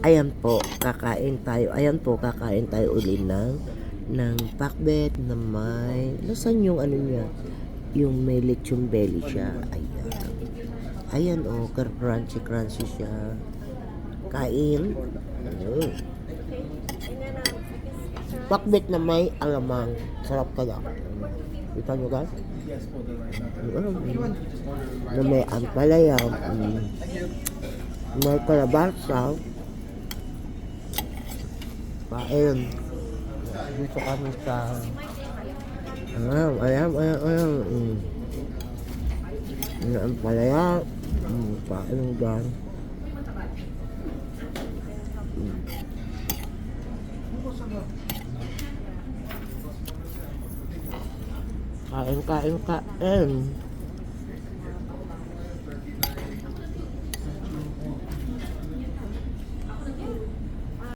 Ayan po, kakain tayo. Ayan po, kakain tayo uli ng pakbet na may, nasan yung ano niya? Yung may lechon belly siya. Ayan. Ayan oh, crunchy siya. Kain. Mm. Pakbet na may alamang. Sarap kaya. Kita nyo guys? Na may ampalaya. May kalabasa. Kain. Dito kami sa ayan. Ang palaya. Kain dyan. Kain.